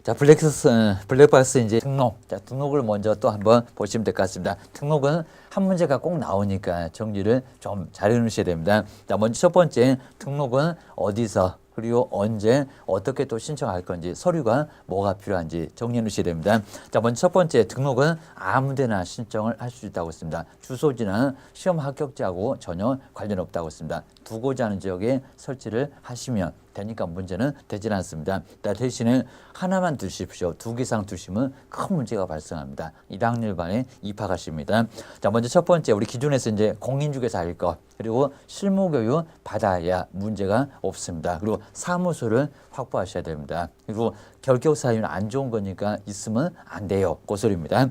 자, 블랙박스 이제 등록. 자, 등록을 먼저 또 한번 보시면 될 것 같습니다. 등록은 한 문제가 꼭 나오니까 정리를 좀 잘 해놓으셔야 됩니다. 자, 먼저 첫 번째 등록은 어디서 그리고 언제 어떻게 또 신청할 건지 서류가 뭐가 필요한지 정리해 놓으셔야 됩니다. 자, 먼저 첫 번째 등록은 아무 데나 신청을 할 수 있다고 했습니다. 주소지나 시험 합격자하고 전혀 관련 없다고 했습니다. 두고자 하는 지역에 설치를 하시면 되니까 문제는 되질 않습니다. 대신에 하나만 두십시오. 두 개 이상 두시면 큰 문제가 발생합니다. 1학년 반에 입학하십니다. 자, 먼저 첫 번째 우리 기존에서 이제 공인중개사 할 것 그리고 실무교육 받아야 문제가 없습니다. 그리고 사무소를 확보하셔야 됩니다. 그리고 결격 사유는 안 좋은 거니까 있으면 안 돼요. 그 소리입니다.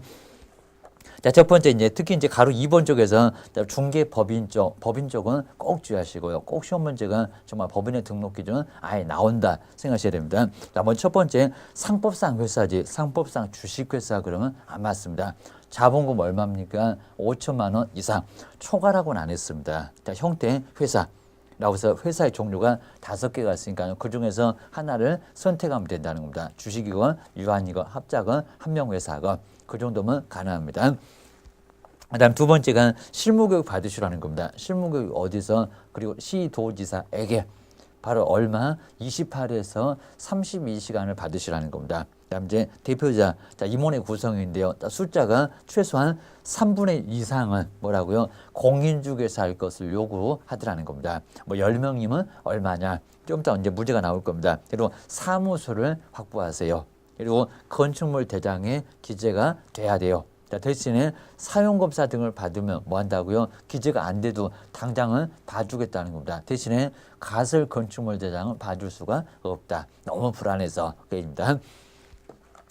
자, 첫 번째 이제 특히 이제 가로 2번 쪽에서 중개 법인 쪽은 꼭 주의하시고요. 꼭 시험 문제가 정말 법인의 등록 기준은 아예 나온다 생각하셔야 됩니다. 자, 먼저 첫 번째 상법상 회사지, 상법상 주식회사 그러면 안 맞습니다. 자본금 얼마입니까? 5천만 원 이상. 초과라고는 안 했습니다. 자, 형태 회사. 라고 해서 회사의 종류가 5개가 있으니까요. 그 중에서 하나를 선택하면 된다는 겁니다. 주식이건 유한이건 합작건 한명회사건 그 정도면 가능합니다. 그다음 두 번째가 실무교육 받으시라는 겁니다. 실무교육 어디서 그리고 시도지사에게 바로 얼마 28에서 32시간을 받으시라는 겁니다. 그다음 이제 대표자 자, 임원의 구성인데요. 숫자가 최소한 3분의 2 이상은 뭐라고요? 공인중개사 할 것을 요구하더라는 겁니다. 뭐 10명이면 얼마냐? 좀 이따 이제 문제가 나올 겁니다. 그리고 사무소를 확보하세요. 그리고 건축물 대장에 기재가 돼야 돼요. 자, 대신에 사용검사 등을 받으면 뭐 한다고요? 기재가 안 돼도 당장은 봐주겠다는 겁니다. 대신에 가설 건축물 대장은 봐줄 수가 없다. 너무 불안해서 그입니다.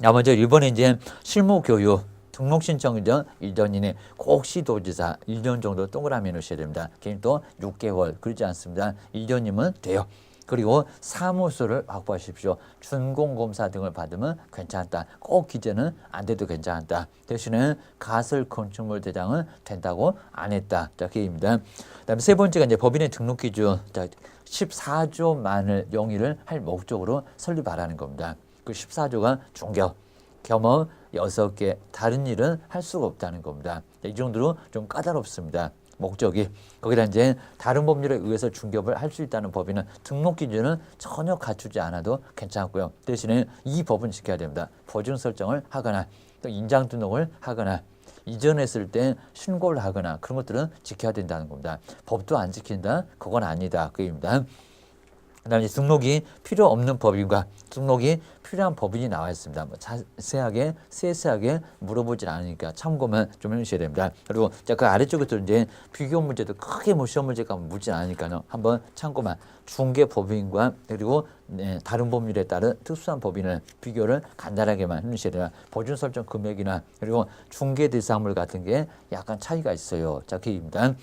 먼저 1번에 이제 실무교육 등록 신청 전 1년 이내 꼭 시도지사 1년 정도 동그라미 넣으셔야 됩니다. 개인 또 6개월 그러지 않습니다. 1년이면 돼요. 그리고 사무소를 확보하십시오. 준공검사 등을 받으면 괜찮다. 꼭 기재는 안 돼도 괜찮다. 대신에 가설 건축물 대장은 된다고 안 했다. 자, 그입니다. 그다음에 세 번째가 이제 법인의 등록 기준. 자, 14조만을 영위를 할 목적으로 설립하라는 겁니다. 그 14조가 중개업, 겸업 6개, 다른 일은 할 수가 없다는 겁니다. 이 정도로 좀 까다롭습니다. 목적이 거기다 이제 다른 법률에 의해서 중개업을 할 수 있다는 법인은 등록 기준은 전혀 갖추지 않아도 괜찮고요. 대신에 이 법은 지켜야 됩니다. 보증 설정을 하거나 또 인장 등록을 하거나 이전했을 때 신고를 하거나 그런 것들은 지켜야 된다는 겁니다. 법도 안 지킨다? 그건 아니다. 그입니다. 그다음에 등록이 필요 없는 법인과 등록이 필요한 법인이 나와 있습니다. 뭐 자세하게 세세하게 물어보질 않으니까 참고만 좀 해주셔야 됩니다. 그리고 그 아래쪽에도 이제 비교 문제도 크게 뭐 시험 문제가 묻지 않으니까요. 한번 참고만 중개 법인과 그리고 다른 법률에 따른 특수한 법인을 비교를 간단하게만 해주셔야 됩니다. 보증 설정 금액이나 그리고 중개 대상물 같은 게 약간 차이가 있어요. 자, 그입니다.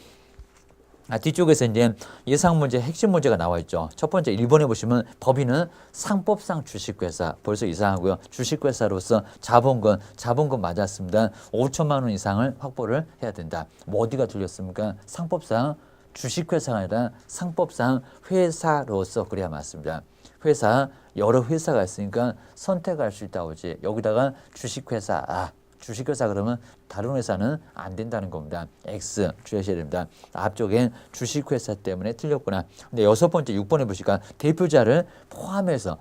뒤쪽에서 이제 예상 문제, 핵심 문제가 나와 있죠. 첫 번째 1번에 보시면 법인은 상법상 주식회사, 벌써 이상하고요. 주식회사로서 자본금 맞았습니다. 5천만 원 이상을 확보를 해야 된다. 뭐 어디가 틀렸습니까? 상법상 주식회사가 아니라 상법상 회사로서 그래야 맞습니다. 회사, 여러 회사가 있으니까 선택할 수 있다고 하지. 여기다가 주식회사, 주식회사 그러면 다른 회사는 안 된다는 겁니다. X 주의하셔야 됩니다. 앞쪽엔 주식회사 때문에 틀렸구나. 근데 6번째 6번에 보시니까 대표자를 포함해서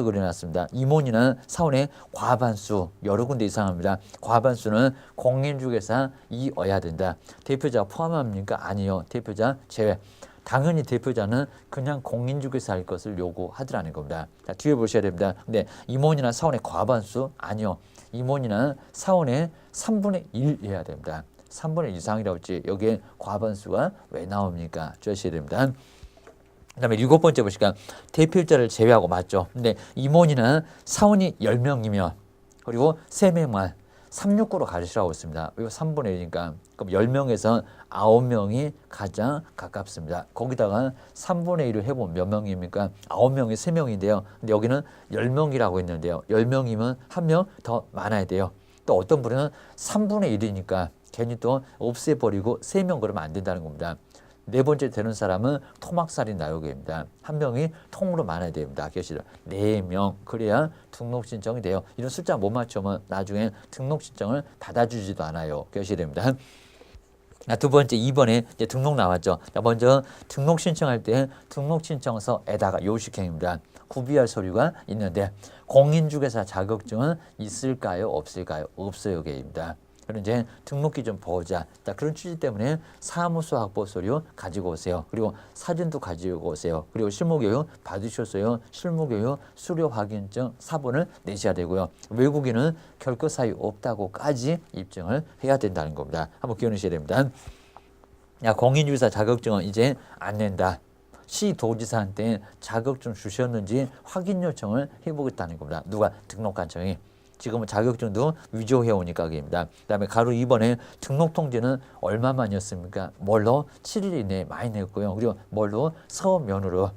그려놨습니다. 임원이나 사원의 과반수 여러 군데 이상합니다. 과반수는 공인중개사이어야 된다. 대표자 포함합니까? 아니요. 대표자 제외. 당연히 대표자는 그냥 공인중개사 할 것을 요구하더라는 겁니다. 자, 뒤에 보셔야 됩니다. 근데 임원이나 사원의 과반수? 아니요. 임원이나 사원의 3분의 1 해야 됩니다. 3분의 1 이상이라고 했지 여기에 과반수가 왜 나옵니까? 주셔야 됩니다. 그 다음에 7번째 보시니까 대표자를 제외하고 맞죠. 근데 임원이나 사원이 10명이면 그리고 3명만 369로 가르치라고 했습니다. 이거 3분의 1이니까 그럼 10명에서 9명이 가장 가깝습니다. 거기다가 3분의 1을 해보면 몇 명입니까? 9명이 3명인데요. 근데 여기는 10명이라고 했는데요. 10명이면 1명 더 많아야 돼요. 또 어떤 분은 3분의 1이니까 괜히 또 없애버리고 3명 그러면 안 된다는 겁니다. 네 번째 되는 사람은 토막살인 나요기입니다. 한 명이 통으로 많아야 됩니다. 교실은 4명 그래야 등록 신청이 돼요. 이런 숫자 못 맞추면 나중에 등록 신청을 받아주지도 않아요. 교실입니다. 두 번째 2번에 이제 등록 나왔죠. 먼저 등록 신청할 때 등록 신청서에다가 요식행입니다. 구비할 서류가 있는데 공인중개사 자격증은 있을까요? 없을까요? 없어요. 게입니다. 그럼 이제 등록기 좀 보자. 그런 취지 때문에 사무소 확보 서류 가지고 오세요. 그리고 사진도 가지고 오세요. 그리고 실무교육 받으셨어요. 실무교육 수료 확인증 사본을 내셔야 되고요. 외국인은 결코 사유 없다고까지 입증을 해야 된다는 겁니다. 한번 기억하셔야 됩니다. 공인중개사 자격증은 이제 안 낸다. 시도지사한테 자격증 주셨는지 확인 요청을 해보겠다는 겁니다. 누가? 등록관청이. 지금은 자격증도 위조해오니까 그입니다. 그다음에 가로 2번에 등록 통지는 얼마만이었습니까? 뭘로? 7일 이내에 많이 냈고요. 그리고 뭘로? 서면으로.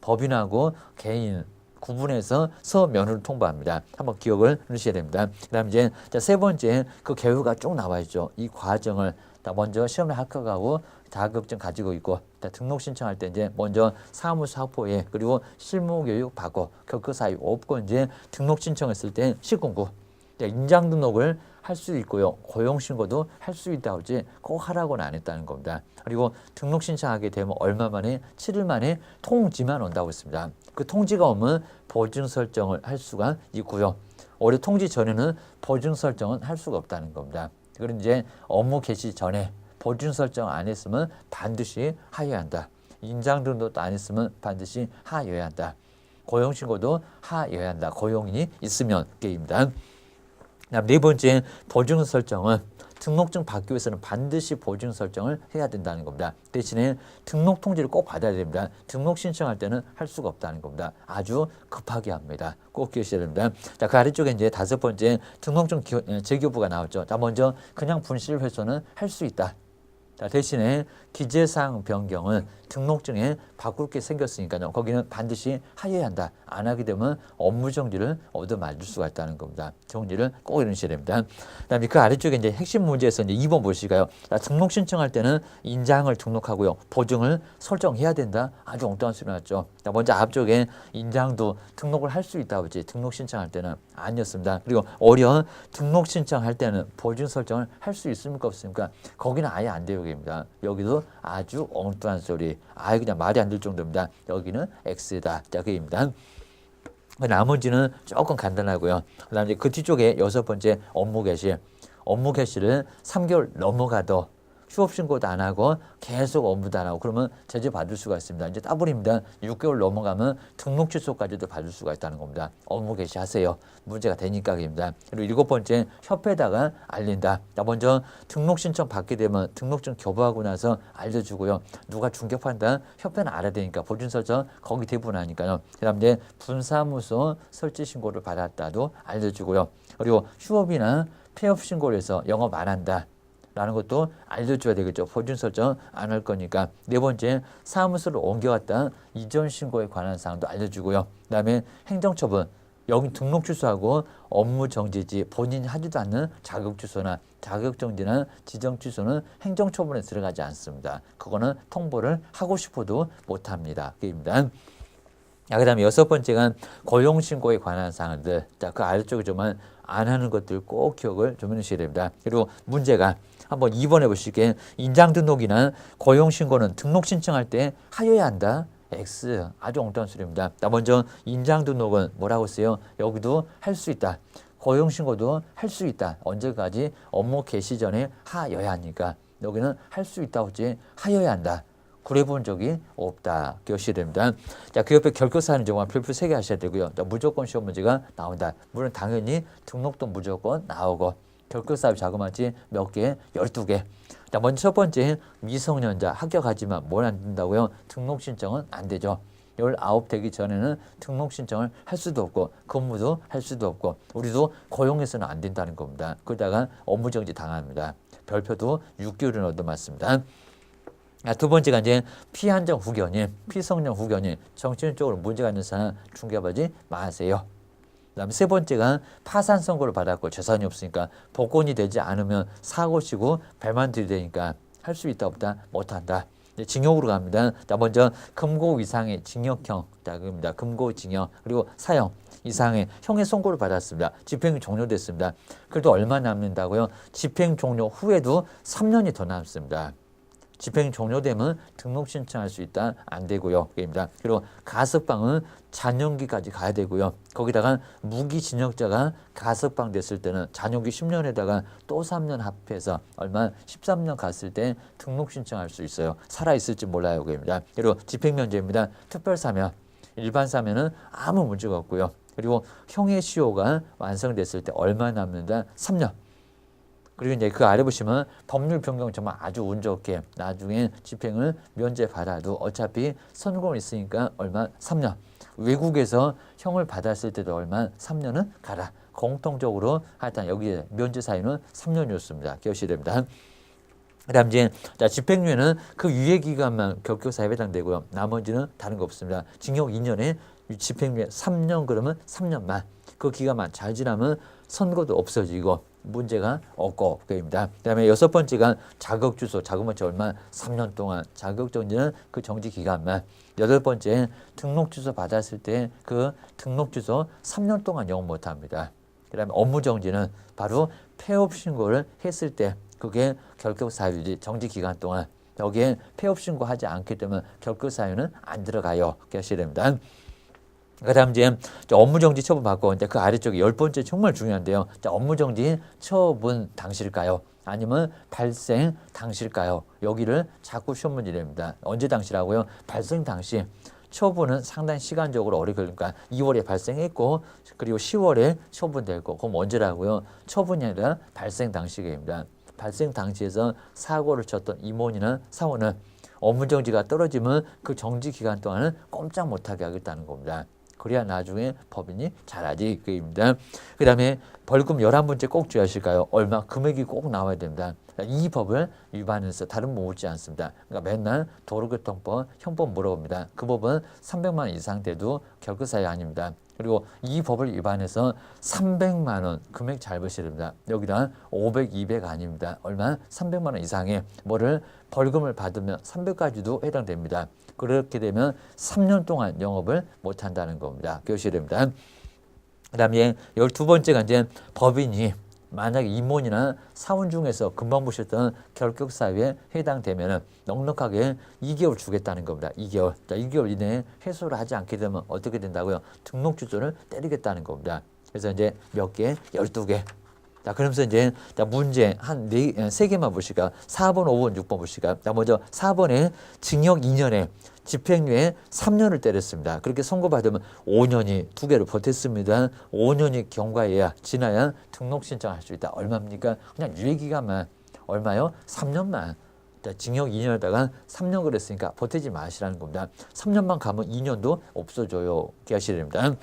법인하고 개인 구분해서 서면으로 통보합니다. 한번 기억을 하셔야 됩니다. 그다음 이제 세 번째 그 개요가 쭉 나와 있죠. 이 과정을 먼저 시험에 합격하고 자격증 가지고 있고 등록 신청할 때 이제 먼저 사무소 확보에 그리고 실무 교육 받고 결코 사유 없고 이제 등록 신청했을 때 시군구 인장 등록을 할 수 있고요. 고용 신고도 할 수 있다고 하지 꼭 하라고는 안 했다는 겁니다. 그리고 등록 신청하게 되면 얼마 만에 7일 만에 통지만 온다고 했습니다. 그 통지가 오면 보증 설정을 할 수가 있고요. 올해 통지 전에는 보증 설정은 할 수가 없다는 겁니다. 그럼 이제 업무 개시 전에 보증 설정 안 했으면 반드시 하여야 한다. 인장 등록도 안 했으면 반드시 하여야 한다. 고용 신고도 하여야 한다. 고용인이 있으면 게임입니다. 네 번째 보증 설정은 등록증 받기 위해서는 반드시 보증 설정을 해야 된다는 겁니다. 대신에 등록 통지를 꼭 받아야 됩니다. 등록 신청할 때는 할 수가 없다는 겁니다. 아주 급하게 합니다. 꼭 기억하셔야 됩니다. 그 아래쪽에 이제 5번째 등록증 재교부가 나왔죠. 먼저 그냥 분실 훼손은 할 수 있다. 대신에 기재사항 변경은 등록증에 바꿀 게 생겼으니까요. 거기는 반드시 하여야 한다. 안 하게 되면 업무 정지를 얻어맞을 수가 있다는 겁니다. 정지를 꼭 이루셔야 됩니다. 그다음에 그 아래쪽에 이제 핵심 문제에서 이제 2번 보실까요? 등록 신청할 때는 인장을 등록하고요. 보증을 설정해야 된다. 아주 엉뚱한 소리 났죠. 먼저 앞쪽에 인장도 등록을 할 수 있다고 했지. 등록 신청할 때는 아니었습니다. 그리고 오히려 등록 신청할 때는 보증 설정을 할 수 있습니까? 없습니까? 거기는 아예 안 돼요. 입니다. 여기도 아주 엉뚱한 소리. 아예 그냥 말이 안 될 정도입니다. 여기는 X다. 자, 그입니다. 나머지는 조금 간단하고요. 그다음에 그 뒤쪽에 6번째 업무 개시. 업무 개시를 3개월 넘어가도 휴업 신고도 안 하고 계속 업무도 안 하고 그러면 제재 받을 수가 있습니다. 이제 따블입니다. 6개월 넘어가면 등록 취소까지도 받을 수가 있다는 겁니다. 업무 개시하세요. 문제가 되니까입니다. 그리고 7번째 협회에다가 알린다. 먼저 등록 신청 받게 되면 등록증 교부하고 나서 알려주고요. 누가 중개판다 협회는 알아야 되니까 보증 설정 거기 대부분 하니까요. 그다음 이제 분사무소 설치 신고를 받았다도 알려주고요. 그리고 휴업이나 폐업 신고를 해서 영업 안 한다. 라는 것도 알려줘야 되겠죠. 보증 설정 안 할 거니까. 네 번째, 사무소를 옮겨갔다 이전 신고에 관한 사항도 알려주고요. 그다음에 행정처분, 여기 등록 취소하고 업무 정지지 본인이 하지도 않는 자격 취소나 자격 정지나 지정 취소는 행정처분에 들어가지 않습니다. 그거는 통보를 하고 싶어도 못합니다. 그입니다. 그다음에 6번째가 고용신고에 관한 사항들. 그 아래쪽에 좀만 안 하는 것들 꼭 기억을 좀 해주셔야 됩니다. 그리고 문제가 한번 2번 해보실게요. 인장등록이나 고용신고는 등록 신청할 때 하여야 한다. X. 아주 엉뚱한 소리입니다. 먼저 인장등록은 뭐라고 써요? 여기도 할 수 있다. 고용신고도 할 수 있다. 언제까지? 업무 개시 전에 하여야 하니까. 여기는 할 수 있다고 하지 하여야 한다. 그래 본 적이 없다. 기억하셔야 됩니다. 그 옆에 결격사하는 경우는 별표 3개 하셔야 되고요. 무조건 시험 문제가 나온다. 물론 당연히 등록도 무조건 나오고 결격사유 자그마치 몇 개? 12개. 먼저 첫 번째 미성년자 합격하지만 뭘 안 된다고요? 등록 신청은 안 되죠. 19 되기 전에는 등록 신청을 할 수도 없고 근무도 할 수도 없고 우리도 고용해서는 안 된다는 겁니다. 그러다가 업무정지 당합니다. 별표도 6개월은 얻어맞습니다. 두 번째가 이제 피한정 후견인, 피성년 후견인, 정신적으로 문제가 있는 사람 중개하지 마세요. 그다음에 세 번째가 파산 선고를 받았고 재산이 없으니까 복권이 되지 않으면 사고 치고 배만 들이대니까 할 수 있다 없다 못한다. 이제 징역으로 갑니다. 자, 먼저 금고 이상의 징역형, 자, 그겁니다. 금고 징역, 그리고 사형 이상의 형의 선고를 받았습니다. 집행이 종료됐습니다. 그래도 얼마 남는다고요? 집행 종료 후에도 3년이 더 남습니다. 집행 종료되면 등록 신청할 수 있다? 안 되고요. 입니다. 그리고 가석방은 잔영기까지 가야 되고요. 거기다가 무기징역자가 가석방 됐을 때는 잔영기 10년에다가 또 3년 합해서 얼마 13년 갔을 때 등록 신청할 수 있어요. 살아있을지 몰라요. 입니다. 그리고 집행면제입니다. 특별사면, 일반사면은 아무 문제가 없고요. 그리고 형의 시효가 완성됐을 때 얼마 남는다? 3년. 그리고 이제 그 아래 보시면 법률 변경 정말 아주 운 좋게 나중에 집행을 면제받아도 어차피 선고는 있으니까 얼마 3년. 외국에서 형을 받았을 때도 얼마 3년은 가라. 공통적으로 하여튼 여기 면제 사유는 3년이었습니다. 기억시됩니다. 그다음 이제 집행유예는 그 유예 기간만 결격사유에 해당되고요. 나머지는 다른 거 없습니다. 징역 2년에 집행유예 3년 그러면 3년만. 그 기간만 잘 지나면 선고도 없어지고 문제가 없고 그입니다. 그다음에 여섯 번째가 자격 주소, 자격만치 얼마 3년 동안 자격 정지는 그 정지 기간만. 여덟 번째 등록 주소 받았을 때 그 등록 주소 3년 동안 영업 못 합니다. 그다음에 업무 정지는 바로 폐업 신고를 했을 때 그게 결격 사유지 정지 기간 동안 여기에 폐업 신고하지 않기 때문에 결격 사유는 안 들어가요. 하셔야 됩니다. 그다음 이제 업무정지 처분 받고 이제 그 아래쪽에 10번째 정말 중요한데요. 자, 업무정지 처분 당시일까요? 아니면 발생 당시일까요? 여기를 자꾸 시험 문제 냅니다. 언제 당시라고요? 발생 당시. 처분은 상당히 시간적으로 오래 걸리니까 2월에 발생했고 그리고 10월에 처분되고 그럼 언제라고요? 처분이 아니라 발생 당시입니다. 발생 당시에서 사고를 쳤던 임원이나 사원은 업무정지가 떨어지면 그 정지 기간 동안은 꼼짝 못하게 하겠다는 겁니다. 그래야 나중에 법인이 잘하지 그입니다. 그 다음에 벌금 11번째 꼭 주의하실까요? 얼마 금액이 꼭 나와야 됩니다. 이 법을 위반해서 다른 법 묻지 않습니다. 그러니까 맨날 도로교통법, 형법 물어봅니다. 그 법은 300만 원 이상 돼도 결격사유 아닙니다. 그리고 이 법을 위반해서 300만 원 금액 잘 보셔야 됩니다. 여기다 500, 200 아닙니다. 얼마? 300만 원 이상의 뭐를 벌금을 받으면 300까지도 해당됩니다. 그렇게 되면 3년 동안 영업을 못한다는 겁니다. 기억하셔야 됩니다. 그 다음에 12번째가 이제 법인이 만약에 임원이나 사원 중에서 금방 보셨던 결격사유에 해당되면 넉넉하게 2개월 주겠다는 겁니다. 2개월. 자, 2개월 이내에 해소를 하지 않게 되면 어떻게 된다고요? 등록 주소를 때리겠다는 겁니다. 그래서 이제 몇 개? 12개. 자, 그러면서 이제 문제 한 3개만 보실까요? 4번, 5번, 6번 보실까요? 자, 먼저 4번에 징역 2년에 집행유예 3년을 때렸습니다. 그렇게 선고받으면 5년이 2개를 버텼습니다. 5년이 경과해야 지나야 등록 신청할 수 있다. 얼마입니까? 그냥 유예기간만 얼마요? 3년만. 자, 징역 2년에다가 3년 그랬으니까 버티지 마시라는 겁니다. 3년만 가면 2년도 없어져요. 기하셔야 됩니다.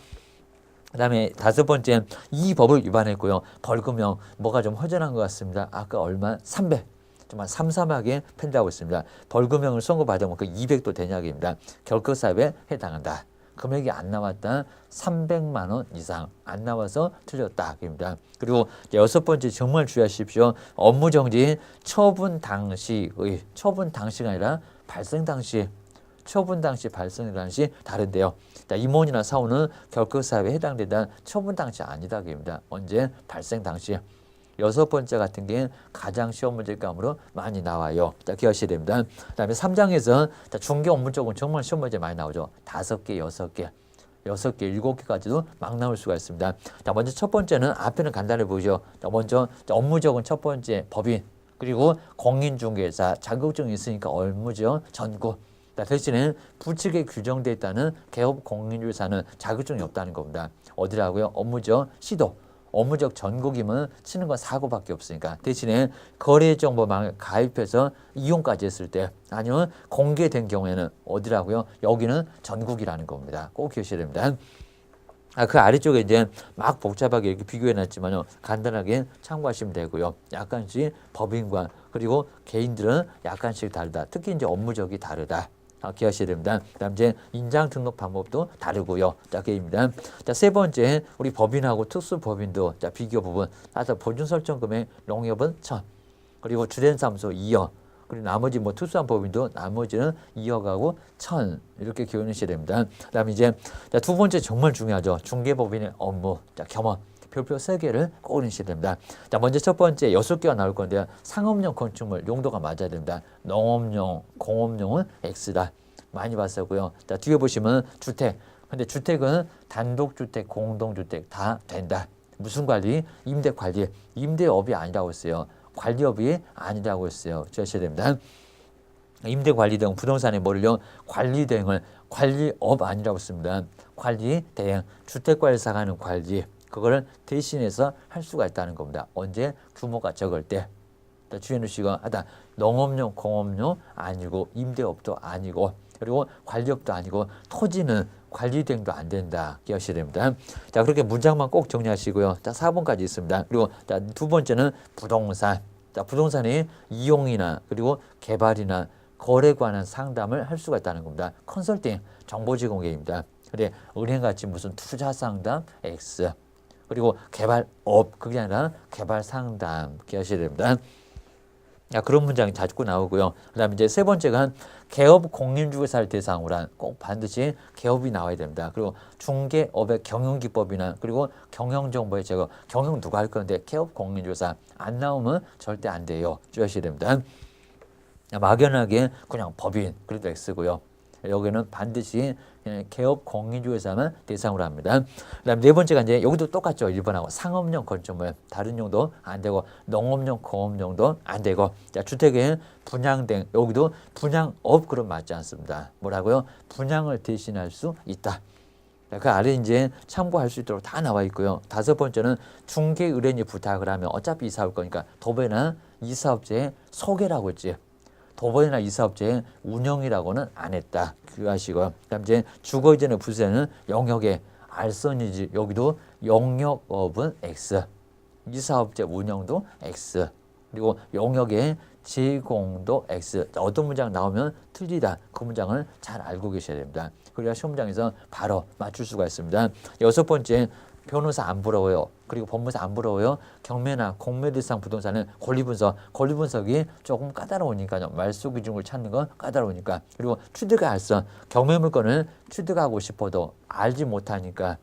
그 다음에 5번째 이 법을 위반했고요. 벌금형 뭐가 좀 허전한 것 같습니다. 아까 얼마? 300. 정말 삼삼하게 팬다고 있습니다. 벌금형을 선고받으면 그 200도 되냐입니다. 결격사유에 해당한다. 금액이 안 나왔다. 300만 원 이상 안 나와서 틀렸다. 입니다. 그리고 6번째 정말 주의하십시오. 업무정지 처분 당시의 처분 당시가 아니라 발생 당시 처분 당시 발생 당시 다른데요. 자, 임원이나 사원은 결격사유에 해당된다. 처분 당시 아니다. 입니다. 언제? 발생 당시. 6번째 같은 게 가장 시험 문제감으로 많이 나와요. 자, 기억하셔야 됩니다. 그 다음에 3장에서 중개 업무 쪽은 정말 시험 문제 많이 나오죠. 5개, 6개, 6개, 7개까지도 막 나올 수가 있습니다. 자, 먼저 첫 번째는 앞에는 간단해 보이죠. 자, 먼저 업무적은 첫 번째 법인, 그리고 공인중개사 자격증이 있으니까 업무죠. 전국. 대신에 부칙에 규정되어 있다는 개업 공인중개사는 자격증이 없다는 겁니다. 어디라고요? 업무죠. 시도. 업무적 전국이면 치는 건 사고밖에 없으니까 대신에 거래정보망을 가입해서 이용까지 했을 때 아니면 공개된 경우에는 어디라고요? 여기는 전국이라는 겁니다. 꼭 기억하셔야 됩니다. 그 아래쪽에 이제 막 복잡하게 이렇게 비교해 놨지만요. 간단하게 참고하시면 되고요. 약간씩 법인과 그리고 개인들은 약간씩 다르다. 특히 이제 업무적이 다르다. 기억하셔야 됩니다. 그다음 이제 인장 등록 방법도 다르고요. 자, 그입니다. 자, 세 번째 우리 법인하고 특수법인도 자, 비교 부분. 따라서 보증 설정 금액 농협은 1,000. 그리고 주된 사무소 2억. 그리고 나머지 뭐 특수한 법인도 나머지는 이어가고 천 이렇게 기억하셔야 됩니다. 그다음에 이제 자, 두 번째 정말 중요하죠. 중개법인의 업무, 자, 겸업. 별표 3개를 꼭 넣으셔야 됩니다. 자, 먼저 첫 번째 6개가 나올 건데요. 상업용 건축물 용도가 맞아야 됩니다. 농업용, 공업용은 X다. 많이 봤었고요. 자, 뒤에 보시면 주택. 근데 주택은 단독주택, 공동주택 다 된다. 무슨 관리? 임대 관리. 임대업이 아니라고 했어요. 관리업이 아니라고 했어요. 주셔야 됩니다. 임대 관리 등 부동산의 뭐를요? 관리 대행을 관리업 아니라고 씁니다. 관리 대행. 주택관리사가 하는 관리. 그거를 대신해서 할 수가 있다는 겁니다. 언제? 규모가 적을 때. 주현우 씨가 하다 농업용, 공업용 아니고 임대업도 아니고 그리고 관리업도 아니고 토지는 관리 대행도 안 된다. 기억하셔야 됩니다. 자, 그렇게 문장만 꼭 정리하시고요. 자, 4번까지 있습니다. 그리고 자, 두 번째는 부동산. 자, 부동산의 이용이나 그리고 개발이나 거래에 관한 상담을 할 수가 있다는 겁니다. 컨설팅, 정보 제공계입니다. 근데 은행같이 무슨 투자 상담 X 그리고 개발업 그게 아니라 개발 상담 기억하셔야 됩니다. 야, 그런 문장이 자주 나오고요. 그다음에 이제 세 번째가 개업 공인중개사를 대상으로 한 꼭 반드시 개업이 나와야 됩니다. 그리고 중개업의 경영기법이나 그리고 경영정보의 제거 경영 누가 할 건데 개업 공인중개사 안 나오면 절대 안 돼요. 주의하셔야 됩니다. 막연하게 그냥 법인 그래도 X고요. 여기는 반드시 개업 공인중개사만 대상으로 합니다. 그다음 네 번째가 이제 여기도 똑같죠. 1번하고 상업용 건축물 다른 용도 안 되고 농업용 공업용도 안 되고 자, 주택의 분양된 여기도 분양업 그럼 맞지 않습니다. 뭐라고요? 분양을 대신할 수 있다. 그 아래 이제 참고할 수 있도록 다 나와 있고요. 다섯 번째는 중개 의뢰인이 부탁을 하면 어차피 이사 올 거니까 도배나 이사업체의 소개라고 했지. 도번이나 이사업체의 운영이라고는 안 했다. 기억하시고요. 그다음 이제 주거 이전의 부수에는 영역의 알선이지 여기도 영역업은 X, 이사업체 운영도 X, 그리고 영역의 제공도 X. 어떤 문장 나오면 틀리다. 그 문장을 잘 알고 계셔야 됩니다. 그래야 시험장에서 바로 맞출 수가 있습니다. 여섯 번째. 변호사 안 부러워요. 그리고 법무사 안 부러워요. 경매나 공매 대상 부동산은 권리분석이 조금 까다로우니까요. 말소 기준을 찾는 건 까다로우니까. 그리고 취득의 알선, 경매 물건을 취득하고 싶어도 알지 못하니까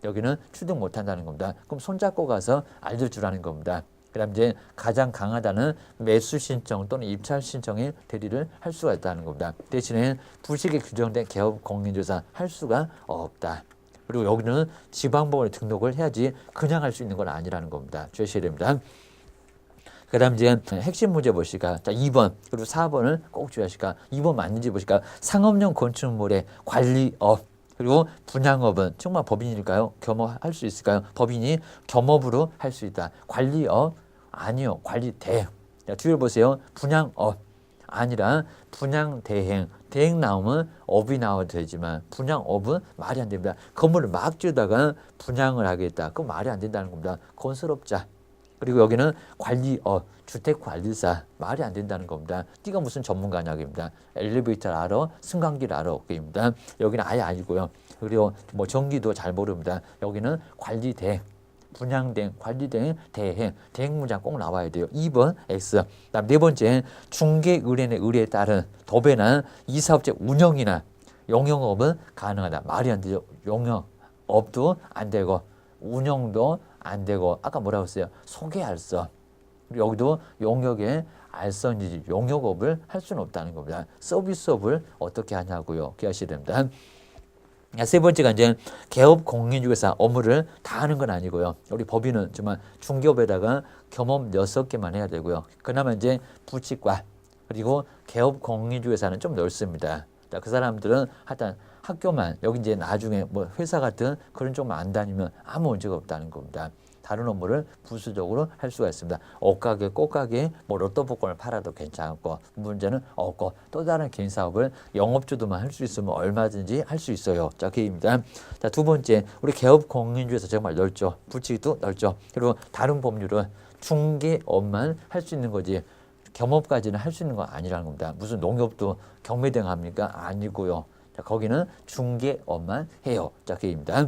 여기는 취득 못한다는 겁니다. 그럼 손잡고 가서 알려주라는 겁니다. 그다음 이제 가장 강하다는 매수 신청 또는 입찰 신청의 대리를 할 수가 있다는 겁니다. 대신에 부식에 규정된 개업 공인조사 할 수가 없다. 그리고 여기는 지방법원에 등록을 해야지 그냥 할 수 있는 건 아니라는 겁니다. 주의하셔야 됩니다. 그 다음 이제 핵심 문제 보시까 자 2번 그리고 4번을 꼭 주의하시까 2번 맞는지 보시까 상업용 건축물의 관리업 그리고 분양업은 정말 법인일까요? 겸업할 수 있을까요? 법인이 겸업으로 할 수 있다. 관리업 아니요. 관리대행. 자, 뒤를 보세요. 분양업 아니라 분양대행. 대행 나오면 업이 나와도 되지만 분양업은 말이 안 됩니다. 건물을 막 지으다가 분양을 하겠다. 그건 말이 안 된다는 겁니다. 건설업자. 그리고 여기는 관리업, 주택관리사. 말이 안 된다는 겁니다. 네가 무슨 전문가냐입니다. 엘리베이터를 알아, 승강기를 알아. 입니다. 여기는 아예 아니고요. 그리고 뭐 전기도 잘 모릅니다. 여기는 관리대행. 분양대행, 관리대행, 대행, 대행 문장 꼭 나와야 돼요. 2번 X. 그다음 네 번째 중개 의뢰인의 의뢰에 따른 도배나 이사업체 운영이나 용역업은 가능하다. 말이 안 되죠. 용역업도 안 되고 운영도 안 되고 아까 뭐라고 했어요? 소개할서. 여기도 용역의 알선이지 용역업을 할 수는 없다는 겁니다. 서비스업을 어떻게 하냐고요. 기억하셔야 됩니다. 세 번째가 이제 개업 공인중개사 업무를 다 하는 건 아니고요. 우리 법인은 정말 중개업에다가 경험 6개만 해야 되고요. 그나마 이제 부칙과 그리고 개업 공인중개사는 좀 넓습니다. 자, 그 사람들은 하여튼 학교만 여기 이제 나중에 뭐 회사 같은 그런 쪽만 안 다니면 아무 문제가 없다는 겁니다. 다른 업무를 부수적으로 할 수가 있습니다. 옷가게, 꽃가게, 뭐 로또 복권을 팔아도 괜찮고 문제는 없고 또 다른 개인 사업을 영업주도만 할 수 있으면 얼마든지 할 수 있어요. 자, 그입니다. 자, 두 번째 우리 개업 공인주에서 정말 넓죠. 부칙도 넓죠. 그리고 다른 법률은 중개업만 할 수 있는 거지 겸업까지는 할 수 있는 건 아니라는 겁니다. 무슨 농협도 경매대행 합니까? 아니고요. 자, 거기는 중개업만 해요. 자, 그입니다.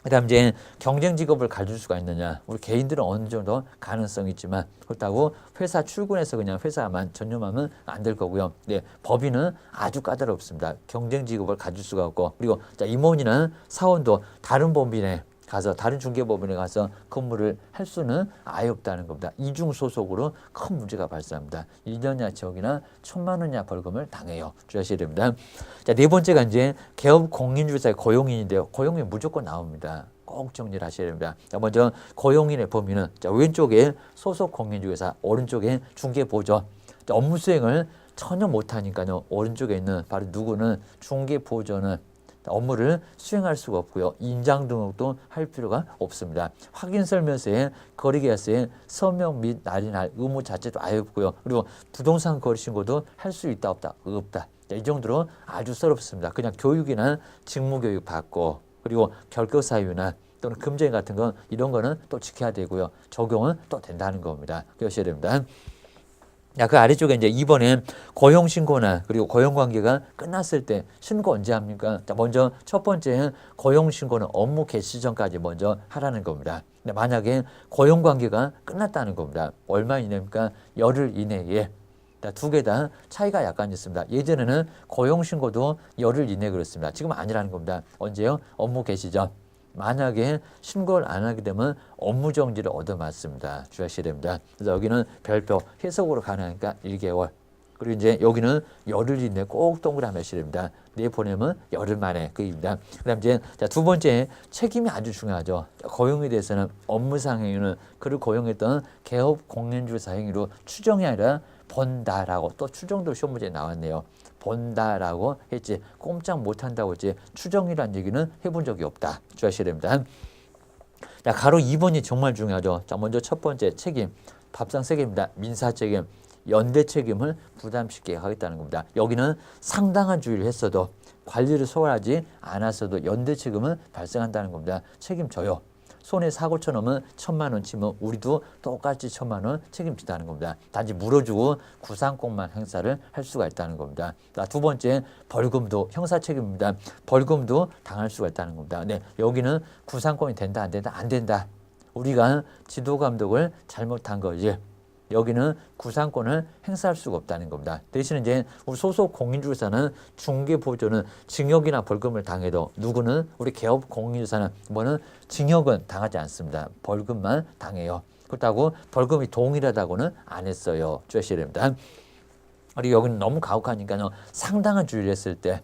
그다음 이제 경쟁 직업을 가질 수가 있느냐. 우리 개인들은 어느 정도 가능성이 있지만 그렇다고 회사 출근해서 그냥 회사만 전념하면 안 될 거고요. 네, 법인은 아주 까다롭습니다. 경쟁 직업을 가질 수가 없고 그리고 자, 임원이나 사원도 다른 법인에 가서 다른 중개법인에 가서 근무를 할 수는 아예 없다는 겁니다. 이중 소속으로 큰 문제가 발생합니다. 1년이나 지역이나 1,000만 원이나 벌금을 당해요. 주의하셔야 됩니다. 자, 네 번째가 이제 개업 공인중개사의 고용인인데요. 고용인 무조건 나옵니다. 꼭 정리를 하셔야 됩니다. 자, 먼저 고용인의 범위는 자, 왼쪽에 소속 공인중개사, 오른쪽에 중개보조. 자, 업무 수행을 전혀 못하니까요. 오른쪽에 있는 바로 누구는 중개보조는 업무를 수행할 수가 없고요. 인장 등록도 할 필요가 없습니다. 확인 설명서에 거래계약서에 서명 및 날인할 의무 자체도 아예 없고요. 그리고 부동산 거래 신고도 할 수 있다 없다 없다. 자, 이 정도로 아주 서럽습니다. 그냥 교육이나 직무교육 받고 그리고 결격 사유나 또는 금전 같은 건 이런 거는 또 지켜야 되고요. 적용은 또 된다는 겁니다. 그러셔야 됩니다. 야, 그 아래쪽에 이제 2번에 고용신고나 그리고 고용관계가 끝났을 때 신고 언제 합니까? 자, 먼저 첫 번째 고용신고는 업무 개시 전까지 먼저 하라는 겁니다. 근데 만약에 고용관계가 끝났다는 겁니다. 얼마 이내입니까? 열흘 이내에. 두 개 다 차이가 약간 있습니다. 예전에는 고용신고도 열흘 이내 그렇습니다. 지금 아니라는 겁니다. 언제요? 업무 개시 전. 만약에 신고를 안 하게 되면 업무정지를 얻어맞습니다. 주의하셔야 됩니다. 그래서 여기는 별표 해석으로 가능하니까 1개월. 그리고 이제 여기는 열흘 이내 꼭 동그라미 하셔야 됩니다. 내 보내면 열흘 만에 그 입니다. 그 다음 이제 자, 두 번째 책임이 아주 중요하죠. 고용에 대해서는 업무상 행위는 그를 고용했던 개업 공인중개사 행위로 추정이 아니라 본다라고 또 추정도 시험 문제에 나왔네요. 본다라고 했지 꼼짝 못한다고 했지 추정이란 얘기는 해본 적이 없다. 주의하셔야 됩니다. 자, 가로 2번이 정말 중요하죠. 자, 먼저 첫 번째 책임 밥상 세 개입니다. 민사 책임, 연대 책임을 부담시키게 하겠다는 겁니다. 여기는 상당한 주의를 했어도 관리를 소홀하지 않았어도 연대 책임은 발생한다는 겁니다. 책임져요. 손에 사고 쳐놓으면 1,000만 원 치면 우리도 똑같이 1,000만 원 책임진다는 겁니다. 단지 물어주고 구상권만 행사를 할 수가 있다는 겁니다. 두 번째 벌금도 형사 책임입니다. 벌금도 당할 수가 있다는 겁니다. 네, 여기는 구상권이 된다 안 된다 안 된다. 우리가 지도 감독을 잘못한 거지. 여기는 구상권을 행사할 수가 없다는 겁니다. 대신 이제 우리 소속 공인중개사는 중개보조는 징역이나 벌금을 당해도 누구는 우리 개업 공인중개사는 뭐는 징역은 당하지 않습니다. 벌금만 당해요. 그렇다고 벌금이 동일하다고는 안 했어요. 주의하셔야 됩니다. 그리고 여기는 너무 가혹하니까요. 상당한 주의를 했을 때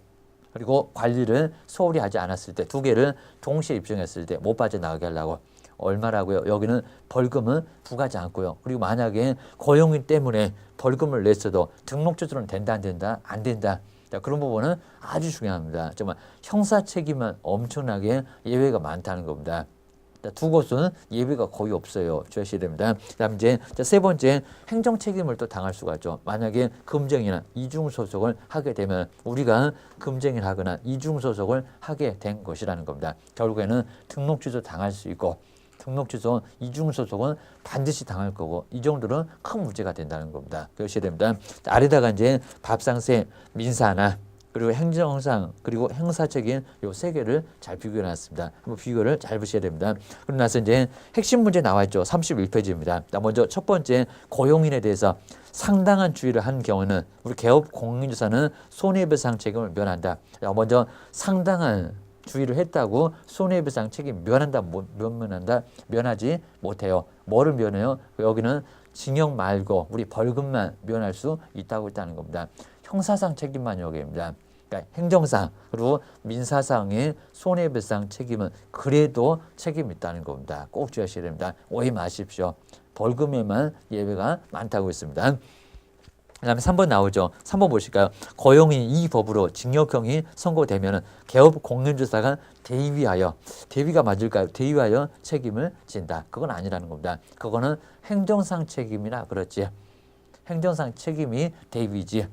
그리고 관리를 소홀히 하지 않았을 때 두 개를 동시에 입증했을 때 못 빠져나가게 하려고 얼마라고요? 여기는 벌금은 부과하지 않고요. 그리고 만약에 고용인 때문에 벌금을 냈어도 등록 취소는 된다 안 된다? 안 된다. 자, 그런 부분은 아주 중요합니다. 정말 형사 책임은 엄청나게 예외가 많다는 겁니다. 두 곳은 예외가 거의 없어요. 주의하셔야 됩니다. 그다음 이제 세 번째 행정 책임을 또 당할 수가 있죠. 만약에 금쟁이나 이중 소속을 하게 되면 우리가 금쟁이를 하거나 이중 소속을 하게 된 것이라는 겁니다. 결국에는 등록 취소 당할 수 있고 등록 취소 이중 소속은 반드시 당할 거고 이 정도는 큰 문제가 된다는 겁니다. 그러셔야 됩니다. 아래다가 이제 밥상세 민사나 그리고 행정상 그리고 행사 책임 요 세 개를 잘 비교해 놨습니다. 한번 비교를 잘 보셔야 됩니다. 그러고 나서 이제 핵심 문제 나와 있죠. 31페이지입니다. 먼저 첫 번째 고용인에 대해서 상당한 주의를 한 경우는 우리 개업 공인중개사는 손해배상 책임을 면한다. 먼저 상당한 주의를 했다고 손해배상 책임 면한다, 면한다, 면하지 못해요. 뭐를 면해요? 여기는 징역 말고 우리 벌금만 면할 수 있다고 했다는 겁니다. 형사상 책임만 여기입니다. 그러니까 행정상 그리고 민사상의 손해배상 책임은 그래도 책임이 있다는 겁니다. 꼭 주의하셔야 됩니다. 오해 마십시오. 벌금에만 예외가 많다고 했습니다. 그 다음에 3번 나오죠. 3번 보실까요? 고용인 이 법으로 징역형이 선고되면 개업 공인중개사가 대위가 맞을까요? 대위하여 책임을 진다. 그건 아니라는 겁니다. 그거는 행정상 책임이나 그렇지. 행정상 책임이 대위지.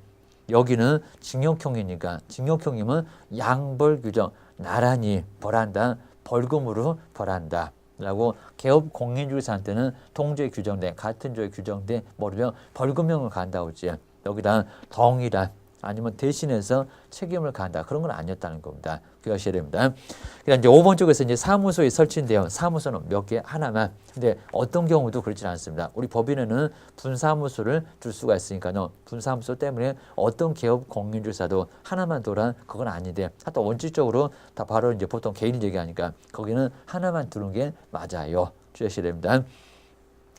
여기는 징역형이니까 징역형이면 양벌 규정 나란히 벌한다. 벌금으로 벌한다. 라고 개업 공인중개사한테는 통조에 규정된 같은 조에 규정된 모르면 벌금형을 간다고 했지. 여기다 동일한 아니면 대신해서 책임을 간다. 그런 건 아니었다는 겁니다. 기억하셔야 됩니다. 그다음 이제 5번 쪽에서 이제 사무소에 설치인데요. 사무소는 몇 개? 하나만. 근데 어떤 경우도 그렇지 않습니다. 우리 법인에는 분사무소를 둘 수가 있으니까요. 분사무소 때문에 어떤 개업 공인중개사도 하나만 둬라. 그건 아닌데 하여튼 원칙적으로 다 바로 이제 보통 개인 얘기하니까 거기는 하나만 두는 게 맞아요. 주의하셔야 됩니다.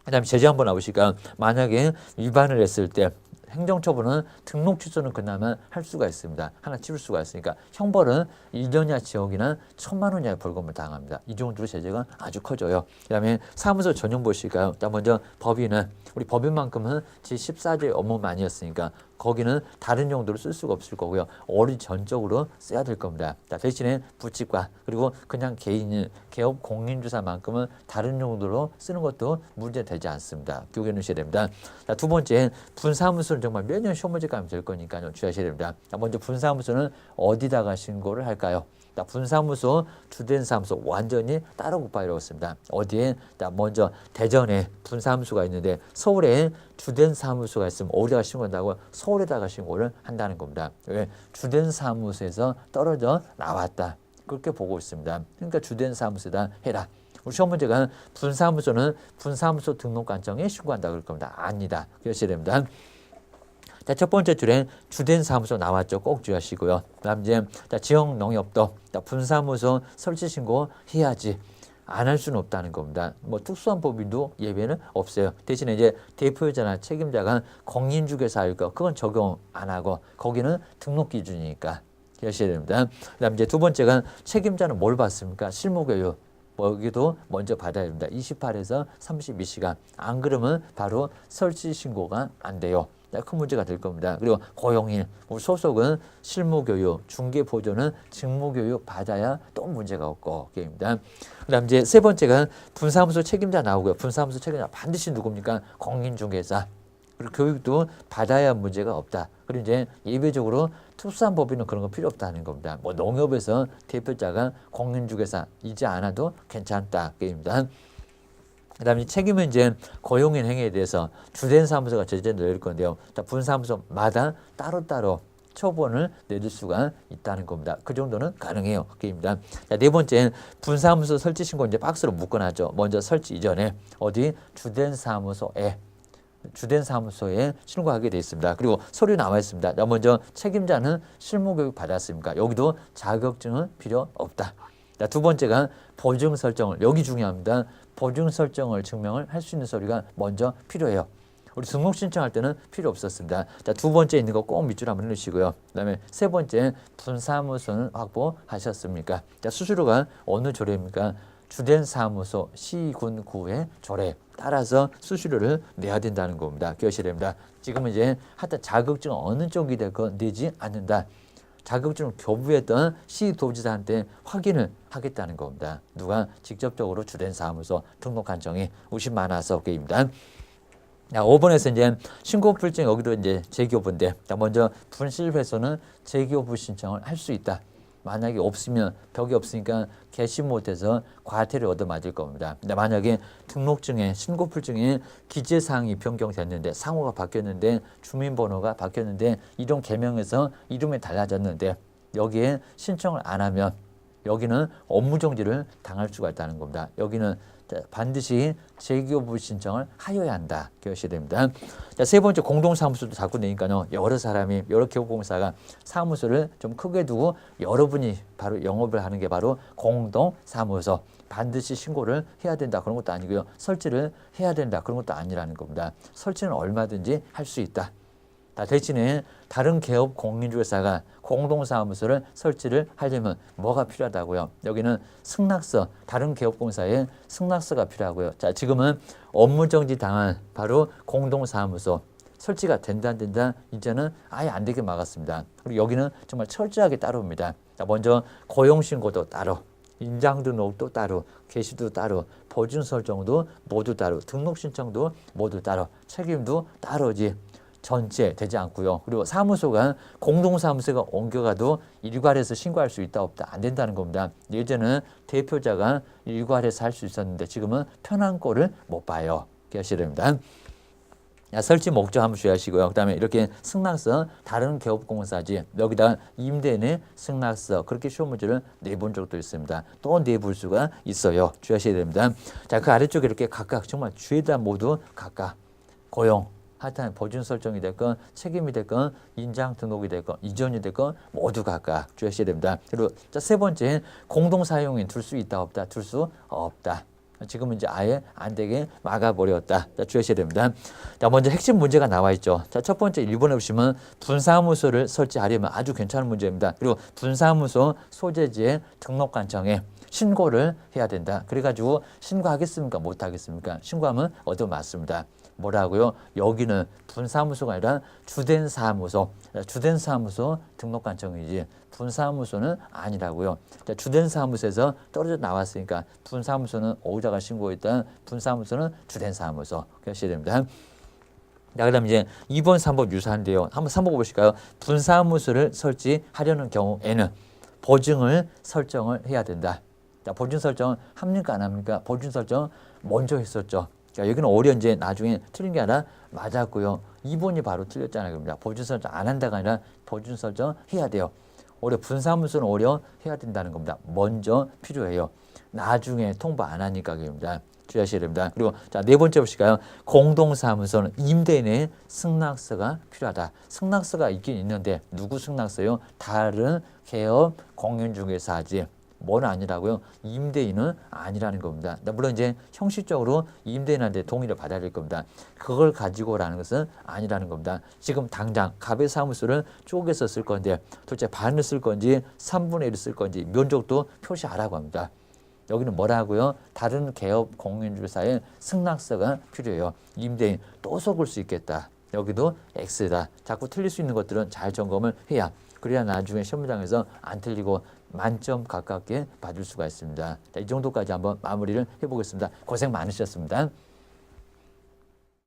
그다음에 제재 한번 나오시니까 만약에 위반을 했을 때 행정처분은 등록 취소는 그나마 할 수가 있습니다. 하나 치를 수가 있으니까 형벌은 1년 이하 징역이나 1,000만 원 이하의 벌금을 당합니다. 이 정도로 제재가 아주 커져요. 그다음에 사무소 전용 보실까요? 일단 먼저 법인은 우리 법인만큼은 제14조의 업무만 아니었으니까 거기는 다른 용도로 쓸 수가 없을 거고요. 어리 전적으로 써야 될 겁니다. 대신에 부칙과 그리고 그냥 개인 개업 공인주사만큼은 다른 용도로 쓰는 것도 문제되지 않습니다. 기억해 놓으셔야 됩니다. 자, 두 번째 분사무소는 정말 매년 시험문제가 하면 될 거니까요. 주의하셔야 됩니다. 자, 먼저 분사무소는 어디다가 신고를 할까요? 분사무소, 주된 사무소 완전히 따로 국가라고 했습니다. 어디에? 먼저 대전에 분사무소가 있는데 서울에 주된 사무소가 있으면 어디다가 신고한다고? 서울에다가 신고를 한다는 겁니다. 왜? 주된 사무소에서 떨어져 나왔다. 그렇게 보고 있습니다. 그러니까 주된 사무소에다 해라. 우리 시험 문제가 분사무소는 분사무소 등록관청에 신고한다 그럴 겁니다. 아니다. 그러셔야 됩니다. 자, 첫 번째 줄에 주된 사무소 나왔죠. 꼭 주의하시고요. 그다음 이제 지역 농협도 분사무소 설치 신고 해야지. 안 할 수는 없다는 겁니다. 뭐 특수한 법인도 예외는 없어요. 대신에 이제 대표자나 책임자가 공인중개사일 거 그건 적용 안 하고 거기는 등록 기준이니까 하셔야 됩니다. 그다음 이제 두 번째가 책임자는 뭘 받습니까? 실무교육. 여기도 먼저 받아야 됩니다. 28에서 32시간. 안 그러면 바로 설치 신고가 안 돼요. 큰 문제가 될 겁니다. 그리고 고용인, 우리 소속은 실무교육, 중개보조는 직무교육 받아야 또 문제가 없고 게임입니다. 그다음 이제 세 번째가 분사무소 책임자 나오고요. 분사무소 책임자 반드시 누굽니까? 공인중개사. 그리고 교육도 받아야 문제가 없다. 그리고 이제 예외적으로 특수한 법인은 그런 거 필요 없다는 겁니다. 뭐 농협에서 대표자가 공인중개사이지 않아도 괜찮다 게임입니다. 그다음에 책임은 이제 고용인 행위에 대해서 주된 사무소가 제재를 내릴 건데요. 분사무소마다 따로따로 처분을 내릴 수가 있다는 겁니다. 그 정도는 가능해요. 그입니다. 네 번째 분사무소 설치 신고 이제 박스로 묶어놨죠. 먼저 설치 이전에 어디 주된 사무소에 신고하게 돼 있습니다. 그리고 서류 나와 있습니다. 먼저 책임자는 실무교육 받았습니까? 여기도 자격증은 필요 없다. 두 번째가 보증 설정을 여기 중요합니다. 보증 설정을 증명을 할 수 있는 서류가 먼저 필요해요. 우리 등록 신청할 때는 필요 없었습니다. 자, 두 번째 있는 거 꼭 밑줄 한번 넣으시고요. 그다음에 세 번째 분사무소는 확보하셨습니까? 자, 수수료가 어느 조례입니까? 주된 사무소 시군구의 조례 따라서 수수료를 내야 된다는 겁니다. 기억하셔야 됩니다. 지금은 이제 하여튼 자격증 어느 쪽이 될건 내지 않는다. 자격증을 교부했던 시도지사한테 확인을 하겠다는 겁니다. 누가 직접적으로 주된 사무소 등록관청이 우시 많아서 게임입니다. 5번에서 이제 신고 불증 여기도 이제 재교부인데 먼저 분실회소는 재교부 신청을 할 수 있다. 만약에 없으면 벽이 없으니까 개시 못해서 과태료 얻어맞을 겁니다. 근데 만약에 등록증에 신고풀증에 기재사항이 변경됐는데 상호가 바뀌었는데 주민번호가 바뀌었는데 이름 개명해서 이름이 달라졌는데 여기에 신청을 안 하면 여기는 업무정지를 당할 수가 있다는 겁니다. 여기는 반드시 재교부 신청을 하여야 한다. 기억하셔야 됩니다. 자, 세 번째 공동사무소도 자꾸 내니까요. 여러 사람이 여러 개업공사가 사무소를 좀 크게 두고 여러분이 바로 영업을 하는 게 바로 공동사무소. 반드시 신고를 해야 된다. 그런 것도 아니고요. 설치를 해야 된다. 그런 것도 아니라는 겁니다. 설치는 얼마든지 할 수 있다. 대신에 다른 개업 공인중개사가 공동사무소를 설치를 하려면 뭐가 필요하다고요? 여기는 승낙서, 다른 개업공사에 승낙서가 필요하고요. 자, 지금은 업무정지 당한 바로 공동사무소 설치가 된다 안 된다 이제는 아예 안 되게 막았습니다. 그리고 여기는 정말 철저하게 따로입니다. 자, 먼저 고용신고도 따로, 인장등록도 따로, 게시도 따로, 보증설정도 모두 따로, 등록신청도 모두 따로, 책임도 따로지. 전체 되지 않고요. 그리고 사무소가 공동사무소가 옮겨가도 일괄해서 신고할 수 있다 없다 안 된다는 겁니다. 예전에는 대표자가 일괄해서 할 수 있었는데 지금은 편한 꼴을 못 봐요. 기억하셔야 됩니다. 설치 목적 한번 주의하시고요. 그다음에 이렇게 승낙서 다른 개업공사지 여기다 임대인의 승낙서 그렇게 시험 문제를 내본 적도 있습니다. 또 내볼 수가 있어요. 주의하셔야 됩니다. 자, 그 아래쪽에 이렇게 각각 정말 주에다 모두 각각 고용 하여튼 보증 설정이 됐건 책임이 됐건 인장 등록이 됐건 이전이 됐건 모두 각각 주의하셔야 됩니다. 그리고 자, 세 번째 공동 사용인 둘 수 있다 없다 둘 수 없다. 지금은 이제 아예 안 되게 막아버렸다. 자, 주의하셔야 됩니다. 자, 먼저 핵심 문제가 나와 있죠. 자, 첫 번째 1번에 보시면 분사무소를 설치하려면 아주 괜찮은 문제입니다. 그리고 분사무소 소재지의 등록관청에 신고를 해야 된다. 그래가지고 신고하겠습니까? 못하겠습니까? 신고하면 얻어맞습니다. 뭐라고요? 여기는 분사무소가 아니라 주된 사무소. 주된 사무소 등록관청이지 분사무소는 아니라고요. 자, 주된 사무소에서 떨어져 나왔으니까 분사무소는 오자가 신고했던 분사무소는 주된 사무소. 그러셔야 됩니다. 자, 그다음 이제 2번, 3번 유사한데요. 한번 3번 보실까요? 분사무소를 설치하려는 경우에는 보증을 설정을 해야 된다. 자, 보증 설정 합니까 안 합니까? 보증 설정 먼저 했었죠. 자, 여기는 오히려 이제 나중에 틀린 게 아니라 맞았고요. 2번이 바로 틀렸잖아요. 그럽니다. 보증 설정 안 한다가 아니라 보증 설정 해야 돼요. 오히려 분사무소는 오히려 해야 된다는 겁니다. 먼저 필요해요. 나중에 통보 안 하니까 그럽니다. 주의하셔야 됩니다. 그리고 자, 네 번째 보실까요? 공동사무소는 임대인의 승낙서가 필요하다. 승낙서가 있긴 있는데 누구 승낙서요? 다른 개업 공인중개사지. 뭐는 아니라고요? 임대인은 아니라는 겁니다. 물론 이제 형식적으로 임대인한테 동의를 받아야 될 겁니다. 그걸 가지고라는 것은 아니라는 겁니다. 지금 당장 갑의 사무소를 쪼개서 쓸 건데 도대체 반을 쓸 건지 3분의 1을 쓸 건지 면적도 표시하라고 합니다. 여기는 뭐라고요? 다른 개업 공인중개사의 승낙서가 필요해요. 임대인 또 속을 수 있겠다. 여기도 X다. 자꾸 틀릴 수 있는 것들은 잘 점검을 해야 그래야 나중에 시험장에서 안 틀리고 만점 가깝게 받을 수가 있습니다. 자, 이 정도까지 한번 마무리를 해보겠습니다. 고생 많으셨습니다.